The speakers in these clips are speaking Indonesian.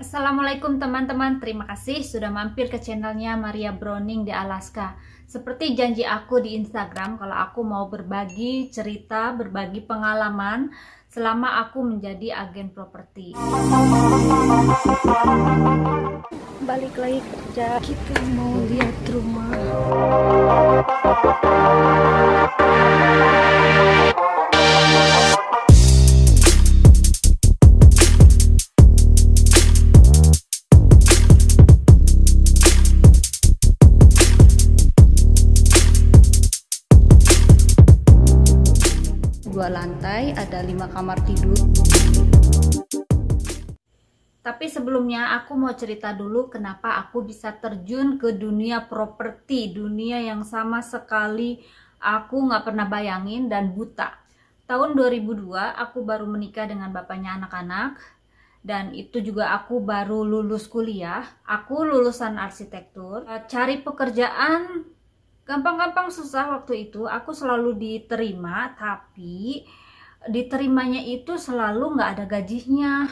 Assalamualaikum teman-teman, terima kasih sudah mampir ke channelnya Maria Browning di Alaska. Seperti janji aku di Instagram, kalau aku mau berbagi cerita, berbagi pengalaman selama aku menjadi agen properti. Balik lagi kerja, kita mau lihat rumah. Dua lantai, ada 5 kamar tidur. Tapi sebelumnya aku mau cerita dulu kenapa aku bisa terjun ke dunia properti, dunia yang sama sekali aku nggak pernah bayangin dan buta. Tahun 2002 aku baru menikah dengan bapaknya anak-anak, dan itu juga aku baru lulus kuliah. Aku lulusan arsitektur. Cari pekerjaan gampang-gampang susah waktu itu. Aku selalu diterima, tapi diterimanya itu selalu nggak ada gajinya.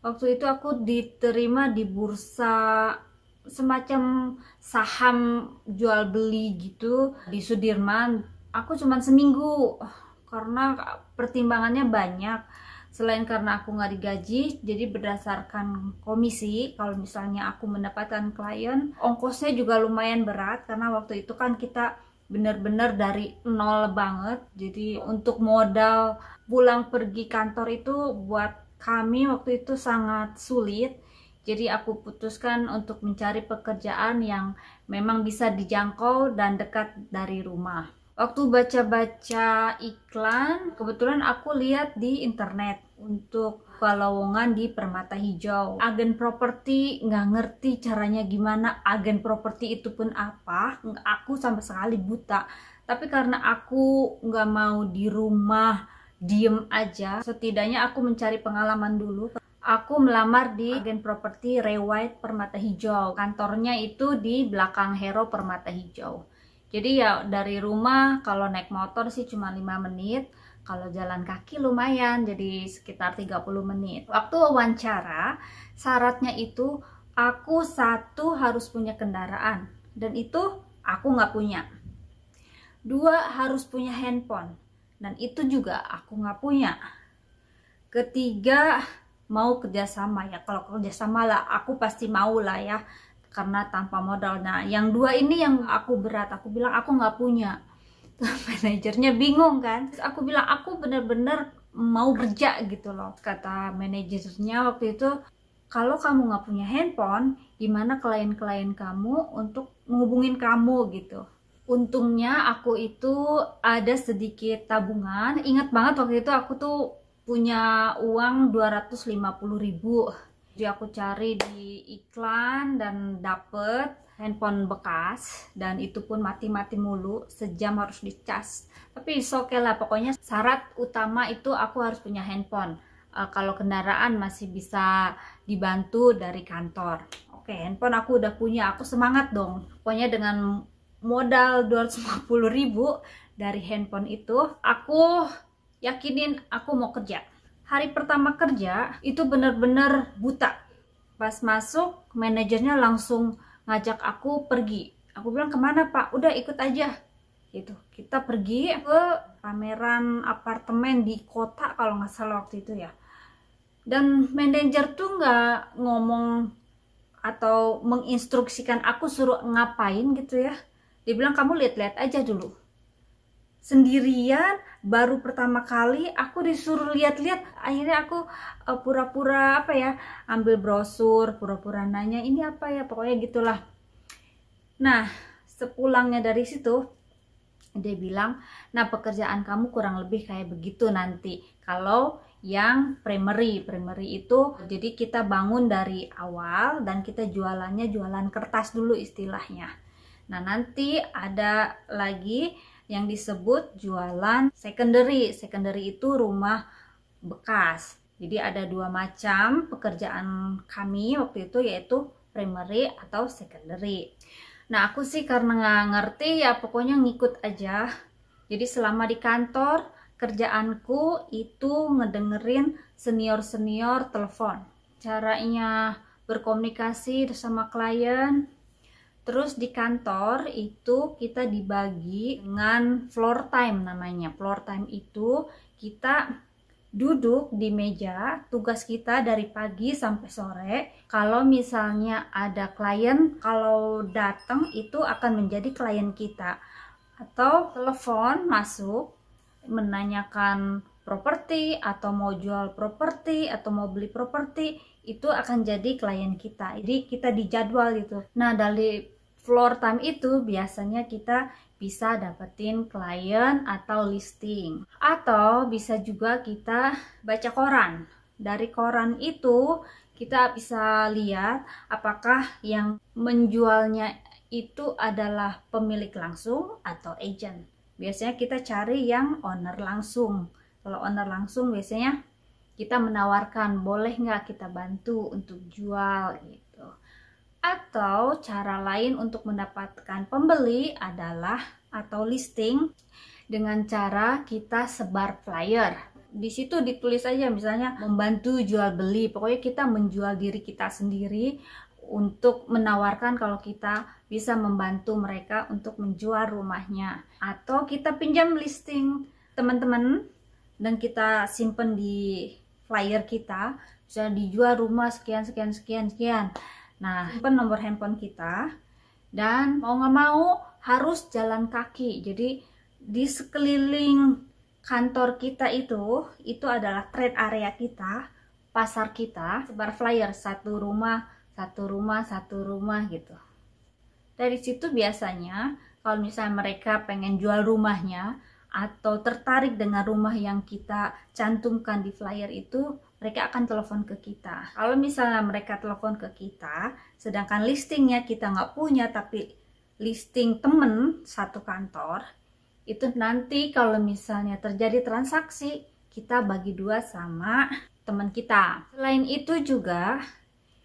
Waktu itu aku diterima di bursa semacam saham jual beli gitu di Sudirman. Aku cuma seminggu karena pertimbangannya banyak. Selain karena aku nggak digaji, jadi berdasarkan komisi. Kalau misalnya aku mendapatkan klien, ongkosnya juga lumayan berat karena waktu itu kan kita bener-bener dari nol banget. Jadi untuk modal pulang pergi kantor itu buat kami waktu itu sangat sulit. Jadi aku putuskan untuk mencari pekerjaan yang memang bisa dijangkau dan dekat dari rumah. Waktu baca-baca iklan, kebetulan aku lihat di internet untuk lowongan di Permata Hijau. Agen properti, nggak ngerti caranya gimana, agen properti itu pun apa, aku sama sekali buta. Tapi karena aku nggak mau di rumah diem aja, setidaknya aku mencari pengalaman dulu. Aku melamar di agen properti Rewide Permata Hijau. Kantornya itu di belakang Hero Permata Hijau. Jadi ya dari rumah kalau naik motor sih cuma 5 menit, kalau jalan kaki lumayan jadi sekitar 30 menit. Waktu wawancara, syaratnya itu aku satu harus punya kendaraan, dan itu aku nggak punya. Dua, harus punya handphone, dan itu juga aku nggak punya. Ketiga, mau kerjasama. Ya kalau kerjasama lah aku pasti mau lah ya, karena tanpa modal. Nah yang dua ini yang aku berat, aku bilang aku nggak punya. Manajernya bingung kan. Terus aku bilang aku bener-bener mau kerja gitu loh. Kata manajernya waktu itu, kalau kamu nggak punya handphone, gimana klien-klien kamu untuk menghubungin kamu gitu. Untungnya aku itu ada sedikit tabungan. Ingat banget waktu itu aku tuh punya uang 250.000. Jadi aku cari di iklan dan dapet handphone bekas, dan itu pun mati-mati mulu, sejam harus dicas. Tapi oke lah, pokoknya syarat utama itu aku harus punya handphone. Kalau kendaraan masih bisa dibantu dari kantor. Oke, handphone aku udah punya, aku semangat dong. Pokoknya dengan modal 250.000 dari handphone itu, aku yakinin aku mau kerja. Hari pertama kerja itu bener-bener buta. Pas masuk, manajernya langsung ngajak aku pergi. Aku bilang, kemana pak? Udah ikut aja gitu. Kita pergi ke pameran apartemen di kota kalau nggak salah waktu itu ya. Dan manajer tuh nggak ngomong atau menginstruksikan aku suruh ngapain gitu ya. Dia bilang, kamu lihat-lihat aja dulu. Sendirian, baru pertama kali aku disuruh lihat-lihat. Akhirnya aku pura-pura apa ya, ambil brosur, pura-pura nanya ini apa ya, pokoknya gitulah. Nah sepulangnya dari situ dia bilang, nah pekerjaan kamu kurang lebih kayak begitu nanti kalau yang primary itu. Jadi kita bangun dari awal dan kita jualannya jualan kertas dulu istilahnya. Nah nanti ada lagi yang disebut jualan secondary. Secondary itu rumah bekas. Jadi ada dua macam pekerjaan kami waktu itu, yaitu primary atau secondary. Nah aku sih karena nggak ngerti ya pokoknya ngikut aja. Jadi selama di kantor, kerjaanku itu ngedengerin senior-senior telepon. Caranya berkomunikasi sama klien. Terus di kantor itu kita dibagi dengan floor time namanya. Floor time itu kita duduk di meja, tugas kita dari pagi sampai sore. Kalau misalnya ada klien, kalau datang itu akan menjadi klien kita. Atau telepon masuk menanyakan properti atau mau jual properti atau mau beli properti, itu akan jadi klien kita. Jadi kita dijadwal gitu. Nah, dari floor time itu biasanya kita bisa dapetin klien atau listing, atau bisa juga kita baca koran. Dari koran itu kita bisa lihat apakah yang menjualnya itu adalah pemilik langsung atau agent. Biasanya kita cari yang owner langsung. Kalau owner langsung biasanya kita menawarkan, boleh nggak kita bantu untuk jual gitu. Atau cara lain untuk mendapatkan pembeli adalah atau listing dengan cara kita sebar flyer. Di situ ditulis aja misalnya membantu jual beli. Pokoknya kita menjual diri kita sendiri untuk menawarkan kalau kita bisa membantu mereka untuk menjual rumahnya. Atau kita pinjam listing teman-teman dan kita simpen di flyer kita, bisa dijual rumah sekian sekian sekian sekian. Nah, simpen nomor handphone kita, dan mau nggak mau harus jalan kaki. Jadi di sekeliling kantor kita itu adalah trade area kita, pasar kita. Sebar flyer satu rumah satu rumah satu rumah gitu. Dari situ biasanya kalau misalnya mereka pengen jual rumahnya atau tertarik dengan rumah yang kita cantumkan di flyer itu, mereka akan telepon ke kita. Kalau misalnya mereka telepon ke kita, sedangkan listingnya kita nggak punya, tapi listing temen satu kantor, itu nanti kalau misalnya terjadi transaksi, kita bagi dua sama teman kita. Selain itu juga,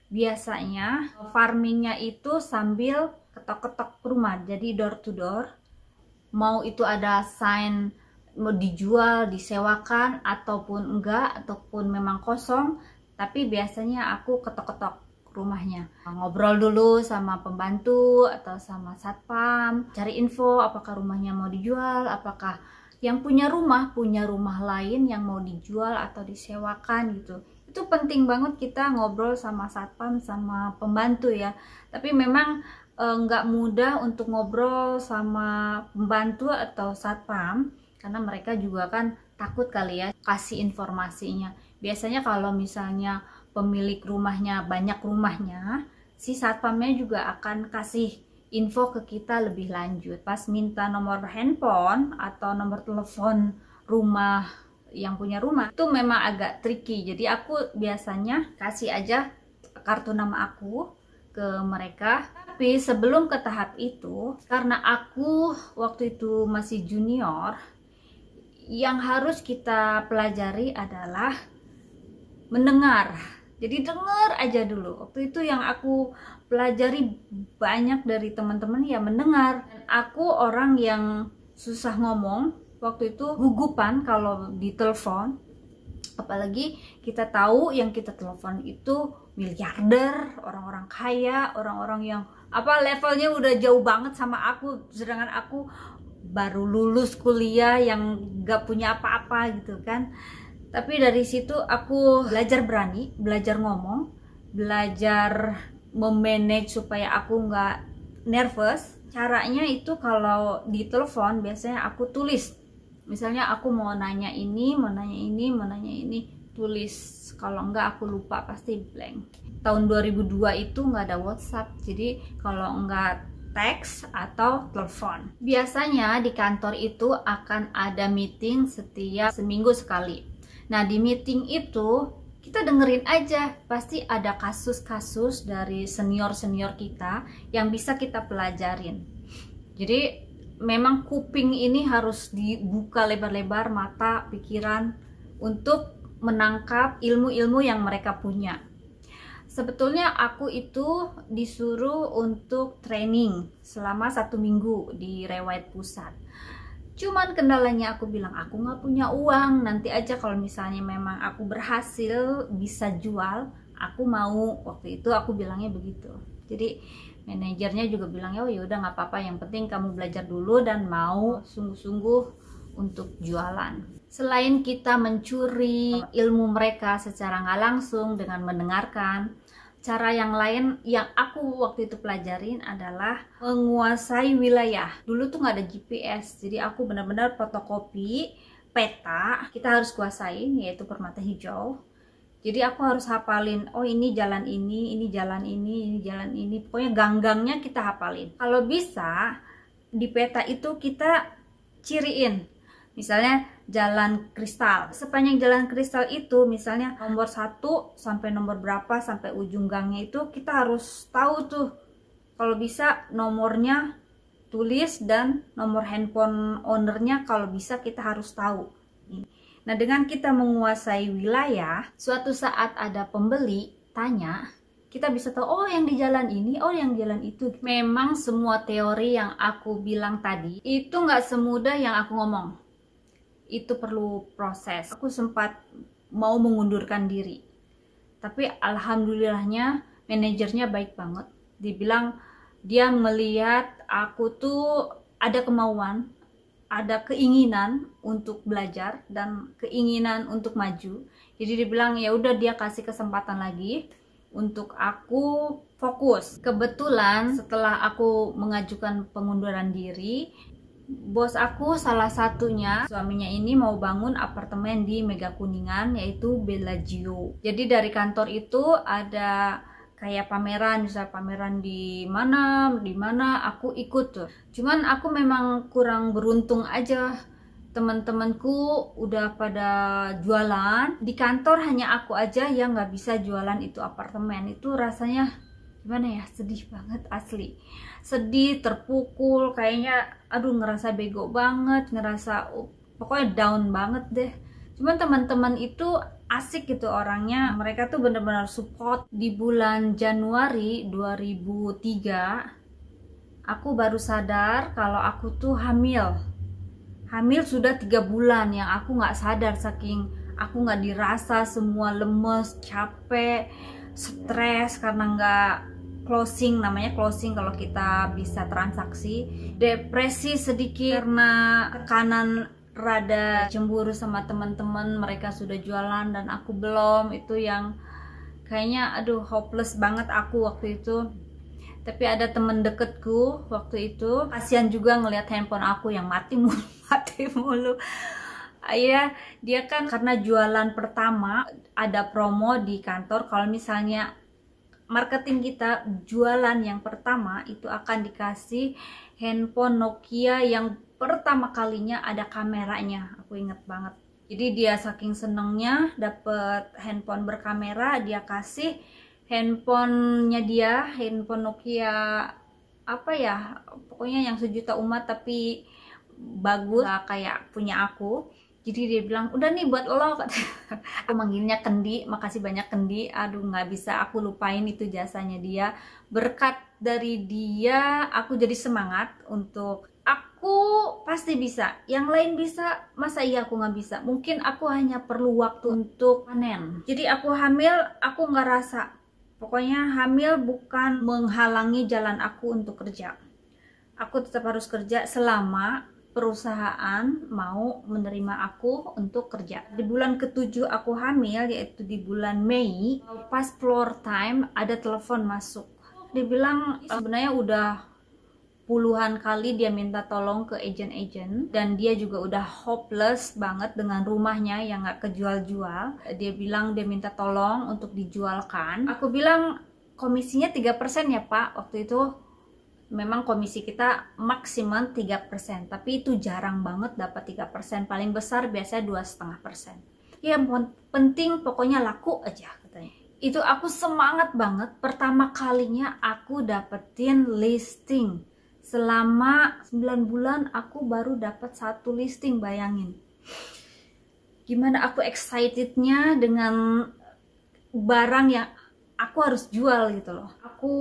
biasanya farmingnya itu sambil ketok-ketok rumah, jadi door to door. Mau itu ada sign mau dijual, disewakan ataupun enggak, ataupun memang kosong, tapi biasanya aku ketok-ketok rumahnya, ngobrol dulu sama pembantu atau sama satpam, cari info apakah rumahnya mau dijual, apakah yang punya rumah lain yang mau dijual atau disewakan gitu. Itu penting banget kita ngobrol sama satpam sama pembantu ya. Tapi memang nggak mudah untuk ngobrol sama pembantu atau satpam, karena mereka juga kan takut kali ya kasih informasinya. Biasanya kalau misalnya pemilik rumahnya banyak rumahnya, si satpamnya juga akan kasih info ke kita lebih lanjut. Pas minta nomor handphone atau nomor telepon rumah yang punya rumah, itu memang agak tricky. Jadi aku biasanya kasih aja kartu nama aku ke mereka. Tapi sebelum ke tahap itu, karena aku waktu itu masih junior, yang harus kita pelajari adalah mendengar. Jadi dengar aja dulu. Waktu itu yang aku pelajari banyak dari teman-teman ya mendengar. Dan aku orang yang susah ngomong, waktu itu gugupan kalau ditelepon. Apalagi kita tahu yang kita telepon itu miliarder, orang-orang kaya, orang-orang yang levelnya udah jauh banget sama aku, sedangkan aku baru lulus kuliah yang gak punya apa-apa gitu kan. Tapi dari situ aku belajar berani, belajar ngomong, belajar memanage supaya aku nggak nervous. Caranya itu kalau di telepon biasanya aku tulis. Misalnya aku mau nanya ini, mau nanya ini, mau nanya ini, tulis. Kalau enggak aku lupa, pasti blank. Tahun 2002 itu nggak ada WhatsApp, jadi kalau enggak teks atau telepon. Biasanya di kantor itu akan ada meeting setiap seminggu sekali. Nah, di meeting itu kita dengerin aja, pasti ada kasus-kasus dari senior-senior kita yang bisa kita pelajarin. Jadi memang kuping ini harus dibuka lebar-lebar, mata, pikiran untuk menangkap ilmu-ilmu yang mereka punya. Sebetulnya aku itu disuruh untuk training selama 1 minggu di Rewayat Pusat. Cuman kendalanya aku bilang aku nggak punya uang. Nanti aja kalau misalnya memang aku berhasil bisa jual, aku mau. Waktu itu aku bilangnya begitu. Jadi manajernya juga bilang, ya udah nggak apa-apa, yang penting kamu belajar dulu dan mau sungguh-sungguh untuk jualan. Selain kita mencuri ilmu mereka secara nggak langsung dengan mendengarkan, cara yang lain yang aku waktu itu pelajarin adalah menguasai wilayah. Dulu tuh nggak ada GPS, jadi aku benar-benar fotokopi peta, kita harus kuasain, yaitu permata hijau. Jadi aku harus hafalin, oh ini jalan ini jalan ini jalan ini. Pokoknya gang-gangnya kita hafalin. Kalau bisa, di peta itu kita ciriin. Misalnya jalan kristal. Sepanjang jalan kristal itu, misalnya nomor 1 sampai nomor berapa, sampai ujung gangnya itu kita harus tahu tuh. Kalau bisa nomornya tulis, dan nomor handphone ownernya kalau bisa kita harus tahu. Nah, dengan kita menguasai wilayah, suatu saat ada pembeli tanya, kita bisa tahu, oh yang di jalan ini, oh yang di jalan itu. Memang semua teori yang aku bilang tadi itu nggak semudah yang aku ngomong. Itu perlu proses. Aku sempat mau mengundurkan diri, tapi alhamdulillahnya manajernya baik banget. Dibilang dia melihat aku tuh ada kemauan, ada keinginan untuk belajar dan keinginan untuk maju. Jadi dia bilang ya udah, dia kasih kesempatan lagi untuk aku fokus. Kebetulan setelah aku mengajukan pengunduran diri, bos aku salah satunya, suaminya ini mau bangun apartemen di Mega Kuningan, yaitu Bellagio. Jadi dari kantor itu ada kayak pameran, misalnya pameran di mana aku ikut tuh. Cuman aku memang kurang beruntung aja, teman-temanku udah pada jualan, di kantor hanya aku aja yang nggak bisa jualan itu apartemen. Itu rasanya gimana ya, sedih banget asli, sedih, terpukul, kayaknya aduh ngerasa bego banget, ngerasa pokoknya down banget deh. Cuman teman-teman itu asik gitu orangnya, mereka tuh bener-bener support. Di bulan Januari 2003 aku baru sadar kalau aku tuh hamil sudah 3 bulan, yang aku nggak sadar, saking aku nggak dirasa, semua lemes, capek, stres karena nggak closing, namanya closing kalau kita bisa transaksi, depresi sedikit karena tekanan, rada cemburu sama teman-teman, mereka sudah jualan dan aku belum. Itu yang kayaknya aduh hopeless banget aku waktu itu. Tapi ada temen deketku waktu itu, kasihan juga ngelihat handphone aku yang mati mulu mati mulu. Iya, dia kan karena jualan pertama ada promo di kantor, kalau misalnya marketing kita jualan yang pertama itu akan dikasih handphone Nokia yang pertama kalinya ada kameranya. Aku inget banget. Jadi dia saking senengnya dapet handphone berkamera, dia kasih handphonenya dia, handphone Nokia apa ya, pokoknya yang sejuta umat tapi bagus, kayak punya aku. Jadi dia bilang, udah nih buat lo. Aku manggilnya Kendi, makasih banyak Kendi. Aduh nggak bisa aku lupain itu jasanya dia. Berkat dari dia aku jadi semangat untuk aku pasti bisa. Yang lain bisa, masa iya aku nggak bisa? Mungkin aku hanya perlu waktu untuk panen. Jadi aku hamil, aku nggak rasa. Pokoknya hamil bukan menghalangi jalan aku untuk kerja. Aku tetap harus kerja selama perusahaan mau menerima aku untuk kerja. Di bulan ke-7 aku hamil, yaitu di bulan Mei, pas floor time ada telepon masuk. Dia bilang sebenarnya udah puluhan kali dia minta tolong ke agent-agent, dan dia juga udah hopeless banget dengan rumahnya yang gak kejual-jual. Dia bilang dia minta tolong untuk dijualkan. Aku bilang komisinya 3% ya Pak. Waktu itu memang komisi kita maksimal 3%, tapi itu jarang banget dapat 3%. Paling besar biasanya 2,5%. Ya penting pokoknya laku aja katanya. Itu aku semangat banget. Pertama kalinya aku dapetin listing. Selama 9 bulan aku baru dapat 1 listing, bayangin. Gimana aku excitednya dengan barang yang aku harus jual gitu loh. Aku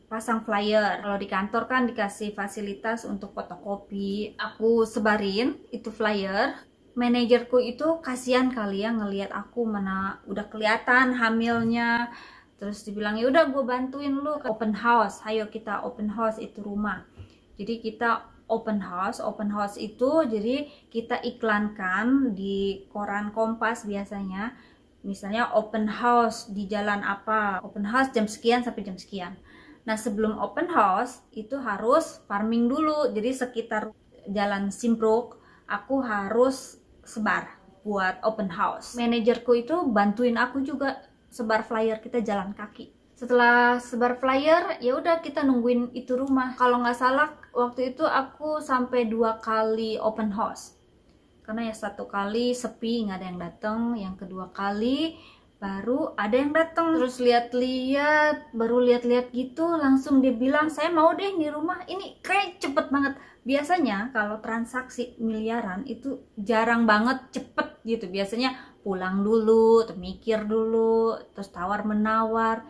pasang flyer. Kalau di kantor kan dikasih fasilitas untuk fotokopi. Aku sebarin itu flyer. manajerku itu kasihan kali ya ngelihat aku mana udah kelihatan hamilnya. Terus dibilang, ya udah gue bantuin lu ke open house, ayo kita open house itu rumah. Jadi kita open house itu jadi kita iklankan di koran Kompas biasanya, misalnya open house di jalan apa, open house jam sekian sampai jam sekian. Nah sebelum open house itu harus farming dulu, jadi sekitar jalan Simpruk aku harus sebar buat open house. Manajerku itu bantuin aku juga sebar flyer, kita jalan kaki. Setelah sebar flyer, ya udah kita nungguin itu rumah. Kalau nggak salah waktu itu aku sampai 2 kali open house. Karena ya 1 kali sepi, nggak ada yang datang. Yang kedua kali baru ada yang datang. Terus lihat-lihat, baru lihat-lihat gitu, langsung dia bilang saya mau deh di rumah. Ini kayak cepet banget. Biasanya kalau transaksi miliaran itu jarang banget cepet gitu. Biasanya pulang dulu, mikir dulu, terus tawar menawar.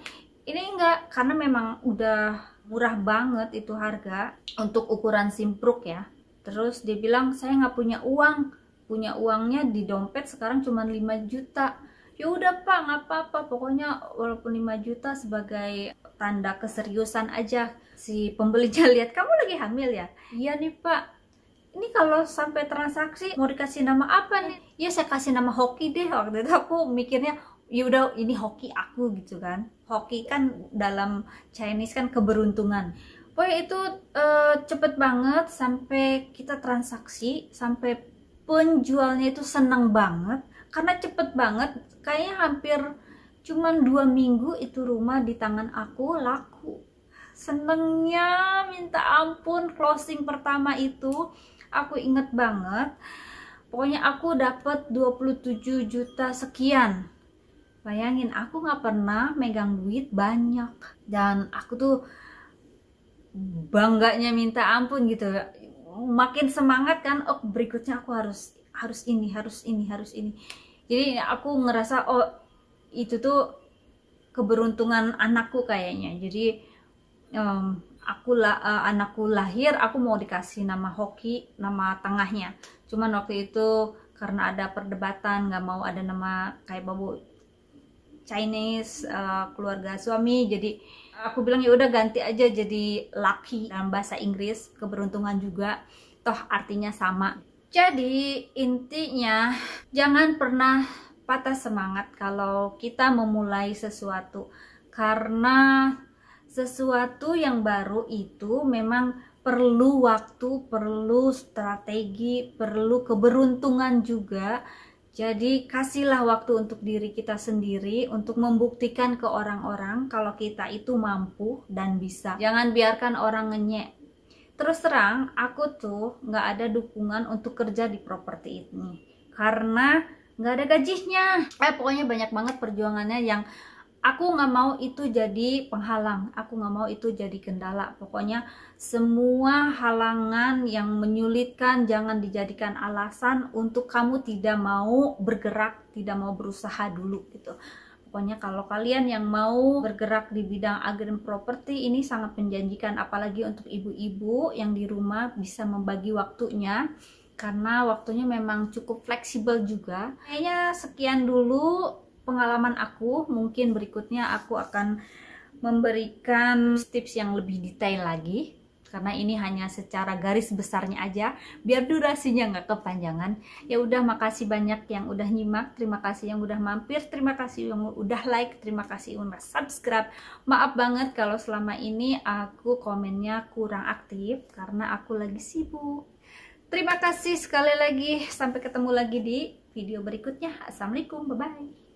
Ini enggak, karena memang udah murah banget itu harga untuk ukuran Simpruk ya. Terus dia bilang saya nggak punya uang, punya uangnya di dompet sekarang cuma 5 juta. Ya udah Pak, nggak apa-apa, pokoknya walaupun 5 juta sebagai tanda keseriusan aja. Si pembelinya lihat kamu lagi hamil ya? Iya nih Pak. Ini kalau sampai transaksi mau dikasih nama apa nih? Ya saya kasih nama Hoki deh. Waktu itu aku mikirnya ya udah ini hoki aku gitu kan. Hoki kan dalam Chinese kan keberuntungan. Pokoknya itu cepet banget sampai kita transaksi, sampai penjualnya itu seneng banget karena cepet banget. Kayaknya hampir cuman 2 minggu itu rumah di tangan aku laku. Senengnya minta ampun. Closing pertama itu aku inget banget, pokoknya aku dapat 27 juta sekian. Bayangin, aku nggak pernah megang duit banyak dan aku tuh bangganya minta ampun gitu. Makin semangat kan, oh berikutnya aku harus ini. Jadi aku ngerasa oh itu tuh keberuntungan anakku kayaknya. Jadi anakku lahir, aku mau dikasih nama Hoki, nama tengahnya. Cuman waktu itu karena ada perdebatan, nggak mau ada nama kayak babu Chinese keluarga suami, jadi aku bilang ya udah ganti aja jadi Lucky dalam bahasa Inggris, keberuntungan juga, toh artinya sama. Jadi intinya jangan pernah patah semangat kalau kita memulai sesuatu, karena sesuatu yang baru itu memang perlu waktu, perlu strategi, perlu keberuntungan juga. Jadi kasihlah waktu untuk diri kita sendiri untuk membuktikan ke orang-orang kalau kita itu mampu dan bisa. Jangan biarkan orang ngenyek. Terus terang, aku tuh nggak ada dukungan untuk kerja di properti ini karena nggak ada gajinya. Pokoknya banyak banget perjuangannya yang aku nggak mau itu jadi penghalang, aku nggak mau itu jadi kendala. Pokoknya semua halangan yang menyulitkan jangan dijadikan alasan untuk kamu tidak mau bergerak, tidak mau berusaha dulu gitu. Pokoknya kalau kalian yang mau bergerak di bidang agen properti ini sangat menjanjikan, apalagi untuk ibu-ibu yang di rumah bisa membagi waktunya. Karena waktunya memang cukup fleksibel juga. Kayaknya sekian dulu pengalaman aku. Mungkin berikutnya aku akan memberikan tips yang lebih detail lagi, karena ini hanya secara garis besarnya aja biar durasinya nggak kepanjangan. Ya udah, makasih banyak yang udah nyimak, terima kasih yang udah mampir, terima kasih yang udah like, terima kasih yang udah subscribe. Maaf banget kalau selama ini aku komennya kurang aktif karena aku lagi sibuk. Terima kasih sekali lagi, sampai ketemu lagi di video berikutnya. Assalamualaikum, bye bye.